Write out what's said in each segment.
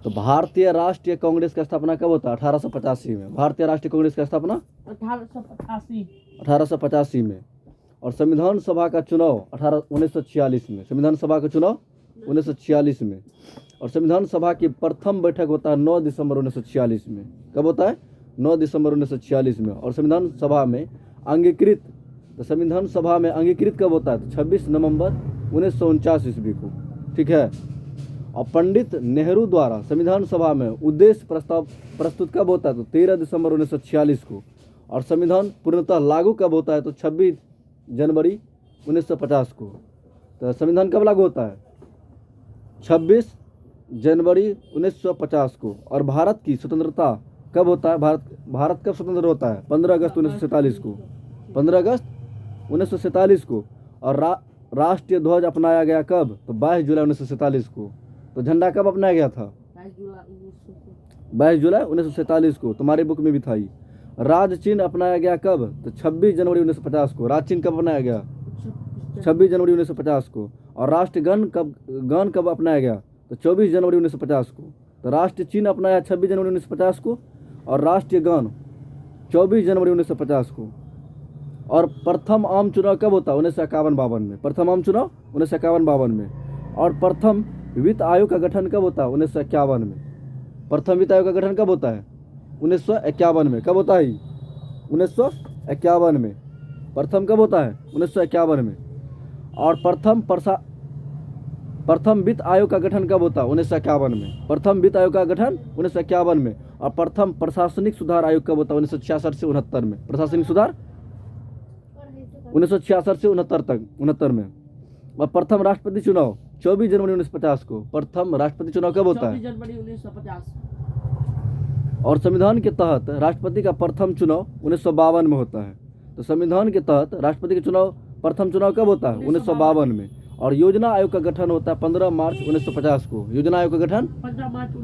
तो भारतीय राष्ट्रीय कांग्रेस का स्थापना कब होता है? 1885 में। भारतीय राष्ट्रीय कांग्रेस का स्थापना 1885 में। और संविधान सभा का चुनाव 1946 में। संविधान सभा का चुनाव 1946 में। और संविधान सभा की प्रथम बैठक होता है 9 दिसंबर 1946 में। कब होता है? 9 दिसंबर 1946 में। और संविधान सभा में अंगीकृत, तो संविधान सभा में अंगीकृत कब होता है? तो 26 नवंबर 1949 ईस्वी को। ठीक है। और पंडित नेहरू द्वारा संविधान सभा में उद्देश्य प्रस्ताव प्रस्तुत कब होता है? तो 13 दिसंबर 1946 को। और संविधान पूर्णतः लागू कब होता है? तो 26 जनवरी 1950 को। तो संविधान कब लागू होता है? 26 जनवरी 1950 को। और भारत की स्वतंत्रता कब होता है? भारत कब स्वतंत्र होता है? 15 अगस्त 1947 को। 15 अगस्त 1947 को। और राष्ट्रीय ध्वज अपनाया गया कब? तो 22 जुलाई 1947 को। तो झंडा कब अपनाया गया था? 22 जुलाई 1947 को। तुम्हारी बुक में भी था ही। राज चिन्ह अपनाया गया कब? तो 26 जनवरी 1950 को। राज चिन्ह कब अपनाया गया? 26 जनवरी 1950 को। और राष्ट्रगान कब अपनाया गया? तो 24 जनवरी 1950 को। तो राष्ट्रीय चिन्ह अपनाया 26 जनवरी 1950 को और राष्ट्रीय गान 24 जनवरी 1950 को। और प्रथम आम चुनाव कब होता है? 1951-52 में। प्रथम आम चुनाव 1951-52 में। और प्रथम वित्त आयोग का गठन कब होता है? 1951 में। प्रथम वित्त आयोग का गठन कब होता है? 1951 में। कब होता है? 1951 में। प्रथम कब होता है? 1951 में। और प्रथम वित्त आयोग का गठन कब होता है? 1951 में। प्रथम वित्त आयोग का गठन 1951 में। और प्रथम प्रशासनिक सुधार आयोग कब होता है? 1966 से 69 में। प्रशासनिक सुधार 1966 से 69 में। और प्रथम राष्ट्रपति चुनाव 24 जनवरी 1950 को। प्रथम राष्ट्रपति चुनाव कब होता है? 24 जनवरी 1950। और संविधान के तहत राष्ट्रपति का प्रथम चुनाव 1952 में होता है। तो संविधान के तहत राष्ट्रपति के प्रथम चुनाव कब होता है? 1952 में। और योजना आयोग का गठन होता है 15 मार्च 1950 को। योजना आयोग का गठन 15 मार्च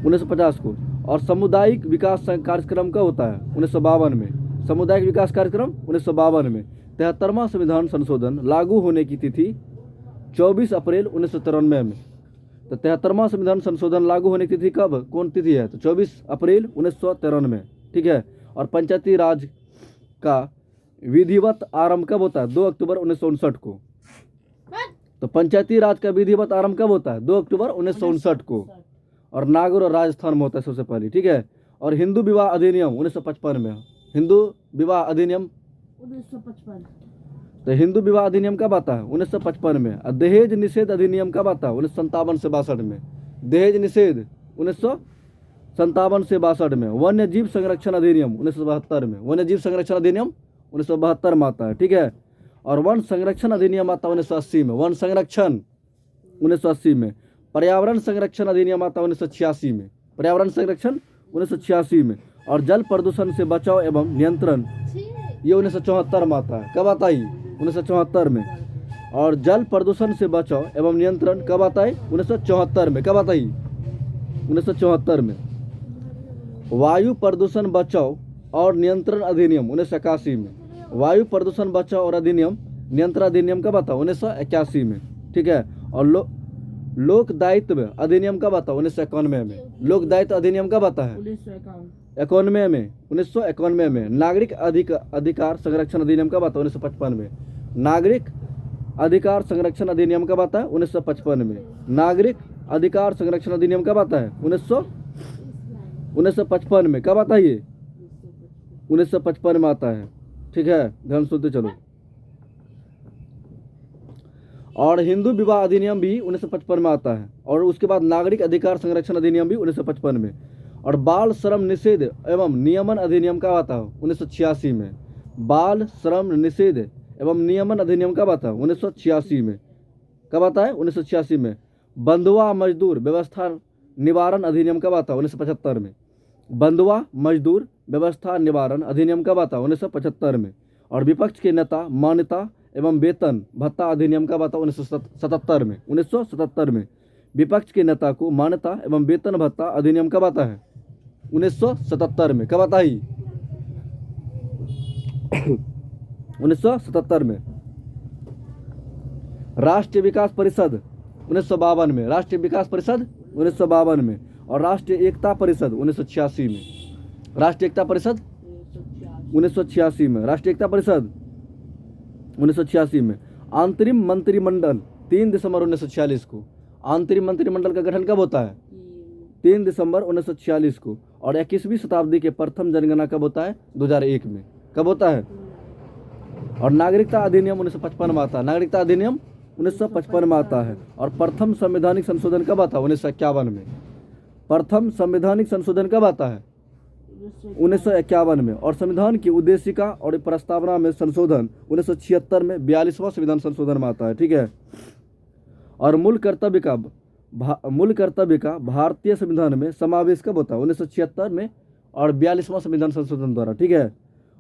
1950 को। और सामुदायिक विकास कार्यक्रम कब होता है? 1952 में। सामुदायिक विकास कार्यक्रम 1952 में। 73वां संविधान संशोधन लागू होने की तिथि 24 अप्रैल 1993 में। तो 73वां संविधान संशोधन लागू होने की तिथि कब? कौन तिथि है? तो 24 अप्रैल 1993। ठीक है। और पंचायती राज का विधिवत आरंभ कब होता है? 2 अक्टूबर 1959 को। तो पंचायती राज का विधिवत आरंभ कब होता है? 2 अक्टूबर 1959 को। और नागौर और राजस्थान में होता है सबसे पहले। ठीक है। और हिंदू विवाह अधिनियम 1955 में। हिंदू विवाह अधिनियम 1955। तो हिंदू विवाह अधिनियम कब आता है? 1955 में। और दहेज निषेध अधिनियम कब आता है? 1957 से 62 में। दहेज निषेध 1957 से 62 में। वन्य जीव संरक्षण अधिनियम 1972 में। वन्य जीव संरक्षण अधिनियम 1972 में आता है। ठीक है। और वन संरक्षण अधिनियम आता है 1980 में। वन संरक्षण 1980 में। पर्यावरण संरक्षण अधिनियम आता है 1986 में। पर्यावरण संरक्षण 1986 में। और जल प्रदूषण से बचाव एवं नियंत्रण ये 1974 में आता है। कब आता है? 1974 में। और जल प्रदूषण से बचाव एवं नियंत्रण कब आता है? 1974 में। कब आता है? 1974 में। वायु प्रदूषण बचाव और नियंत्रण अधिनियम 1981 में। वायु प्रदूषण बचाव और अधिनियम नियंत्रण अधिनियम कब आता है? 1981 में। ठीक है। और लोक दायित्व अधिनियम कब आता है? 1991 में। लोक दायित्व अधिनियम कब आता है? 1991 में। 1991 में। नागरिक अधिकार संरक्षण अधिनियम कब आता है? 1955 में। नागरिक अधिकार संरक्षण अधिनियम कब आता है? 1955 में। नागरिक अधिकार संरक्षण अधिनियम कब आता है? 1955 में। कब आता है ये? 1955 में आता है। ठीक है। ध्यान सुनते चलो। और हिंदू विवाह अधिनियम भी 1955 में आता है। और उसके बाद नागरिक अधिकार संरक्षण अधिनियम भी 1955 में। और बाल श्रम निषेध एवं नियमन अधिनियम कब आता है? 1986 में। बाल श्रम निषेध एवं नियमन अधिनियम कब आता है? 1986 में। कब आता है? 1986 में। बंधुआ मजदूर व्यवस्था निवारण अधिनियम कब आता है? 1975 में। बंधुआ मजदूर व्यवस्था निवारण अधिनियम कब आता है? 1975 में। और विपक्ष के नेता मान्यता एवं वेतन भत्ता अधिनियम कब आता है? 1977 में। 1977 में। विपक्ष के नेता को मान्यता एवं वेतन भत्ता अधिनियम कब आता है? 1977 में। कब आता है? 1977 में। राष्ट्रीय विकास परिषद 1952 में। राष्ट्रीय विकास परिषद 1952 में। और राष्ट्रीय एकता परिषद 1986 में। राष्ट्रीय एकता परिषद 1986 में। राष्ट्रीय एकता परिषद 1986 में। अंतरिम मंत्रिमंडल 3 दिसंबर 1946 को। अंतरिम मंत्रिमंडल का गठन कब होता है? 3 दिसंबर 1946 को। और 21वीं शताब्दी के प्रथम जनगणना कब होता है? 2001 में। कब होता है? और नागरिकता अधिनियम 1955 में आता है। नागरिकता अधिनियम 1955 में आता है। और प्रथम संवैधानिक संशोधन कब आता है? 1951 में। प्रथम संवैधानिक संशोधन कब आता है? 1951 में। और संविधान की उद्देशिका और प्रस्तावना में संशोधन 1976 में 42वां संविधान संशोधन में आता है। ठीक है। और मूल कर्तव्य का भारतीय संविधान में समावेश कब होता है? 1976 में और 42वां संविधान संशोधन द्वारा। ठीक है।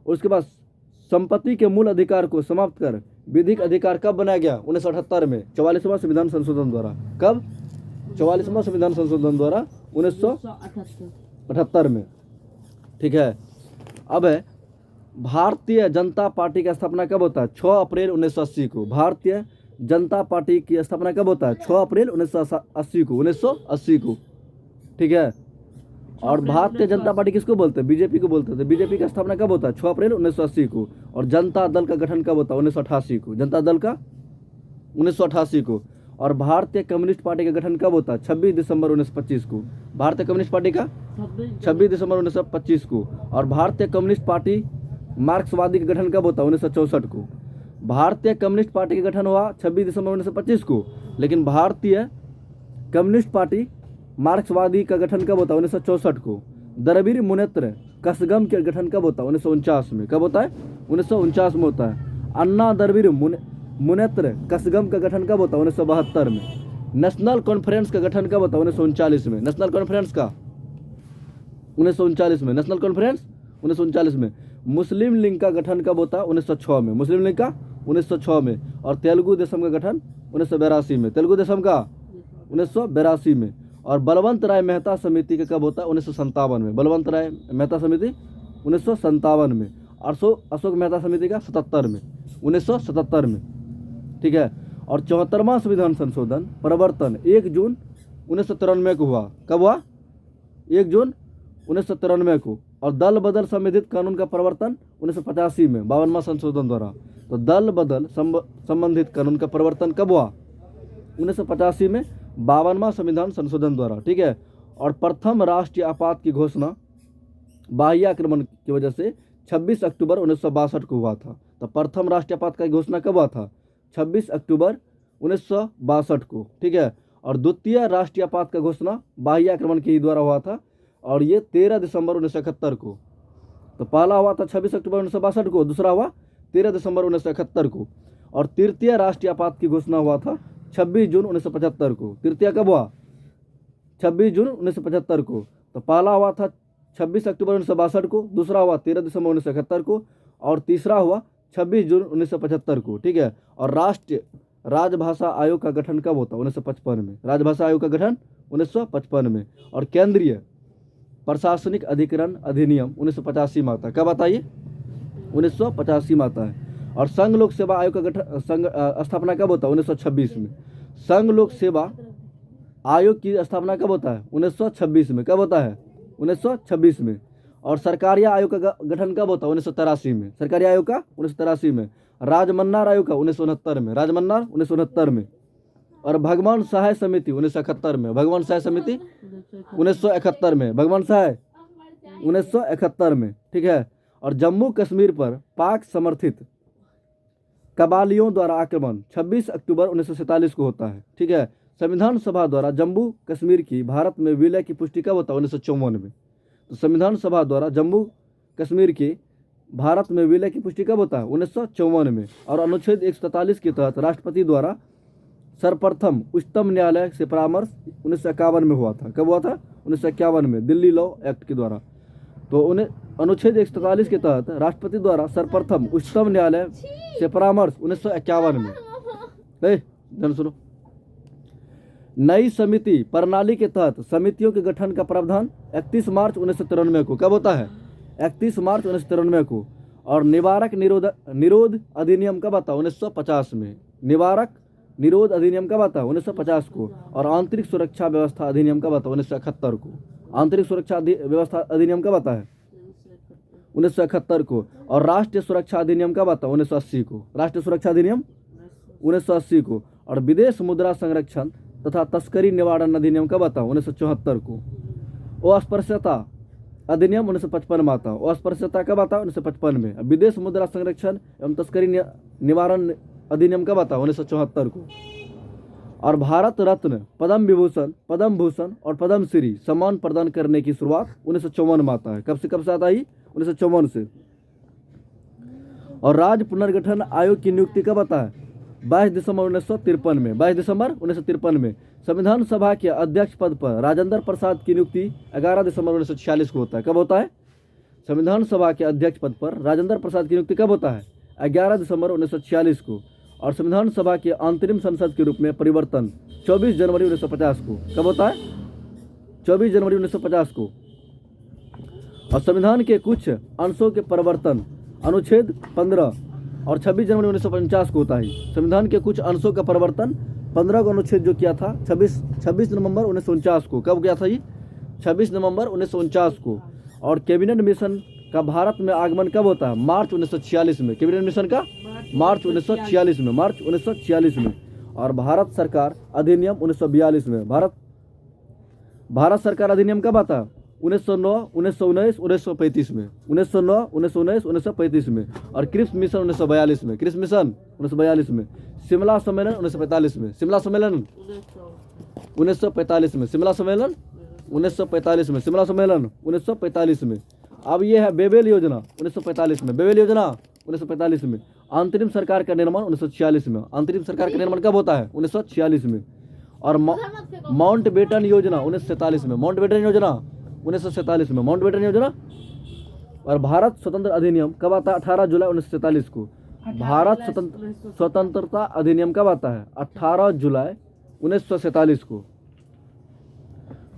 उसके बाद संपत्ति के मूल अधिकार को समाप्त कर विधिक अधिकार कब बनाया गया? 1978 में 44वां संविधान संशोधन द्वारा। कब? 44वां संविधान संशोधन द्वारा 1978 में। ठीक है। अब है भारतीय जनता पार्टी का स्थापना कब होता है? 6 अप्रैल 1980 को। भारतीय जनता पार्टी की स्थापना कब होता है? 6 अप्रैल 1980 को। 1980 को। ठीक है। और भारतीय जनता पार्टी किसको बोलते हैं? बीजेपी को बोलते थे। बीजेपी का स्थापना कब होता है? 6 अप्रैल 1980 को। और जनता दल का गठन कब होता है? 1988 को। जनता दल का 1988 को। और भारतीय कम्युनिस्ट पार्टी का गठन कब होता है? 26 दिसंबर 1925 को। भारतीय कम्युनिस्ट पार्टी का 26 दिसंबर 1925 को। और भारतीय कम्युनिस्ट पार्टी मार्क्सवादी का गठन कब होता है? 1964 को। भारतीय कम्युनिस्ट पार्टी का गठन हुआ 26 दिसंबर 1925 को। लेकिन भारतीय कम्युनिस्ट पार्टी मार्क्सवादी का गठन कब होता है? 1964 को। द्रविड़ मुनेत्र कसगम के गठन कब होता है? 1949 में। कब होता है? 1949 में होता है। अन्ना द्रविड़ मुनेत्र कसगम का गठन कब होता है? 1972 में। नेशनल कॉन्फ्रेंस का गठन कब होता है? 1939 में। नेशनल कॉन्फ्रेंस का 1939 में। नेशनल कॉन्फ्रेंस 1939 में। मुस्लिम लीग का गठन कब होता है? 1906 में। मुस्लिम लीग का 1906 में। और तेलुगु देशम का गठन 1982 में। तेलुगु देशम का 1982 में। और बलवंत राय मेहता समिति का कब होता है? 1957 में। बलवंत राय मेहता समिति 1957 में। और अशोक मेहता समिति का 77 में। 1977 में। ठीक है। और 74वां संविधान संशोधन प्रवर्तन 1 जून 1993 को हुआ। कब हुआ? 1 जून 1993 को। और दल बदल संबंधित कानून का प्रवर्तन 1985 में 52वां संशोधन द्वारा। तो दल बदल संबंधित कानून का प्रवर्तन कब हुआ? 1985 में 52वां संविधान संशोधन द्वारा। ठीक है। और प्रथम राष्ट्रीय आपात की घोषणा बाह्य आक्रमण की वजह से 26 अक्टूबर 1962 को हुआ था। तो प्रथम राष्ट्रीय आपात की घोषणा कब हुआ था? 26 अक्टूबर 1962 को। ठीक है। और द्वितीय राष्ट्रीय आपात का घोषणा बाह्य आक्रमण के द्वारा हुआ था। और ये 13 दिसंबर 1971 को। तो पहला हुआ था 26 अक्टूबर 1962 को। दूसरा हुआ 13 दिसंबर 1971 को। और तृतीय राष्ट्रीय आपात की घोषणा हुआ था 26 जून 1975 को। तृतीय कब हुआ? 26 जून 1975 को। तो पहला हुआ था 26 अक्टूबर 1962 को। दूसरा हुआ 13 दिसंबर 1971 को। और तीसरा हुआ 26 जून 1975 को। ठीक है। और राष्ट्रीय राजभाषा आयोग का गठन कब होता है? 1955 में। राजभाषा आयोग का गठन 1955 में। और केंद्रीय प्रशासनिक अधिकरण अधिनियम 1985 में आता है। कब आता है ये? 1985 में आता है। और संघ लोक सेवा आयोग का गठन स्थापना कब होता है? 1926 में। संघ लोक सेवा आयोग की स्थापना कब होता है? 1926 में। कब होता है? 1926 में। और सरकारिया आयोग का गठन कब होता है? 1983 में। सरकारिया आयोग का 1983 में। राजमन्नार आयोग का 1969 में। राजमन्नार 1969 में। और भगवान सहाय समिति 1971 में। भगवान सहाय समिति 1971 में। भगवान सहाय 1971 में। ठीक है। और जम्मू कश्मीर पर पाक समर्थित कबालियों द्वारा आक्रमण 26 अक्टूबर 1947 को होता है। ठीक है। संविधान सभा द्वारा जम्मू कश्मीर की भारत में विलय की पुष्टि कब होता है? 1954 में। तो संविधान सभा द्वारा जम्मू कश्मीर की भारत में विलय की पुष्टि कब होता है? 1954 में। और अनुच्छेद 143 के तहत राष्ट्रपति द्वारा सर्वप्रथम उच्चतम न्यायालय से परामर्श 1951 में हुआ था। कब हुआ था? 1951 में, दिल्ली लॉ एक्ट के द्वारा। तो उन्हें अनुच्छेद 143 के तहत राष्ट्रपति द्वारा सर्वप्रथम उच्चतम न्यायालय से परामर्श 1951 में। ध्यान सुनो। नई समिति प्रणाली के तहत समितियों के गठन का प्रावधान 31 मार्च 1993 को। कब होता है? 31 मार्च 1993 को। और निवारक निरोध अधिनियम कब आता है? 1950 में। निवारक निरोध अधिनियम कब आता है? 1950 को। और आंतरिक सुरक्षा व्यवस्था अधिनियम कब आता है? 1971 को। आंतरिक सुरक्षा व्यवस्था अधिनियम कब आता है? 1971 को। और राष्ट्रीय सुरक्षा अधिनियम कब आता है? 1980 को। राष्ट्रीय सुरक्षा अधिनियम 1980 को। और विदेश मुद्रा संरक्षण तथा तस्करी निवारण अधिनियम कब आता है? 1974 को। अस्पृश्यता अधिनियम 1955 में आता है। अस्पृश्यता कब आता है? 1955 में। विदेश मुद्रा संरक्षण एवं तस्करी निवारण अधिनियम कब आता है? 1974 को। और भारत रत्न, पद्म विभूषण, पद्म भूषण और पद्म श्री सम्मान प्रदान करने की शुरुआत 1954 में आता है। कब से आता है? 1954 से। और राज्य पुनर्गठन आयोग की नियुक्ति कब आता है? 22 दिसंबर 1953 में। 22 दिसंबर 1953 में। संविधान सभा के अध्यक्ष पद पर राजेंद्र प्रसाद की नियुक्ति 11 दिसंबर 1946 को होता है। कब होता है? संविधान सभा के अध्यक्ष पद पर राजेंद्र प्रसाद की नियुक्ति कब होता है? 11 दिसंबर 1946 को। और संविधान सभा के अंतरिम संसद के रूप में परिवर्तन 24 जनवरी 1950 को। कब होता है? 24 जनवरी 1950 को। और संविधान के कुछ अंशों के परिवर्तन अनुच्छेद 15 और 26 जनवरी 1950 को होता है। संविधान के कुछ अंशों का परिवर्तन 15 को अनुच्छेद जो किया था 26 नवंबर 1949 को। कब किया था ये? 26 नवंबर 1949 को। और कैबिनेट मिशन का भारत में आगमन कब होता है? मार्च 1946 में। कैबिनेट मिशन का मार्च 1946 में। मार्च 1946 में। और भारत सरकार अधिनियम 1942 में। भारत सरकार अधिनियम कब आता है? 1909, 1919, 1935 में। 1909, 1919, 1935 में। और क्रिप्स मिशन 1942 में। क्रिप्स मिशन 1942 में। शिमला सम्मेलन 1945 में। शिमला सम्मेलन 1945 में। शिमला सम्मेलन 1945 में। शिमला सम्मेलन 1945 में। अब ये है बेबेल योजना 1945 में। बेबेल योजना 1945 में। अंतरिम सरकार का निर्माण 1946 में। अंतरिम सरकार का निर्माण कब होता है? 1946 में। और माउंटबेटन योजना 1947 में। माउंटबेटन योजना 1947 में। माउंटबेटन योजना। और भारत स्वतंत्र अधिनियम कब आता है? 18 जुलाई 1947 को। भारत स्वतंत्रता अधिनियम कब आता है? 18 जुलाई 1947 को।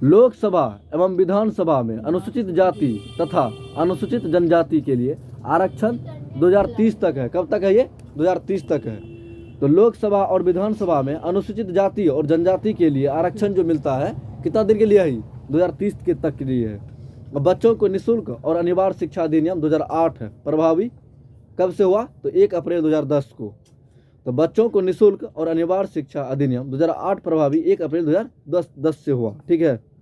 लोकसभा एवं विधानसभा में अनुसूचित जाति तथा अनुसूचित जनजाति के लिए आरक्षण 2030 तक है। कब तक है ये? 2030 तक है। तो लोकसभा और विधानसभा में अनुसूचित जाति और जनजाति के लिए आरक्षण जो मिलता है कितना दिन के लिए है? 2030 के तक के लिए है। और बच्चों को निःशुल्क और अनिवार्य शिक्षा अधिनियम 2008 है। प्रभावी कब से हुआ? तो 1 अप्रैल 2010 को। तो बच्चों को निःशुल्क और अनिवार्य शिक्षा अधिनियम 2008 प्रभावी 1 अप्रैल 2010 से हुआ। ठीक है।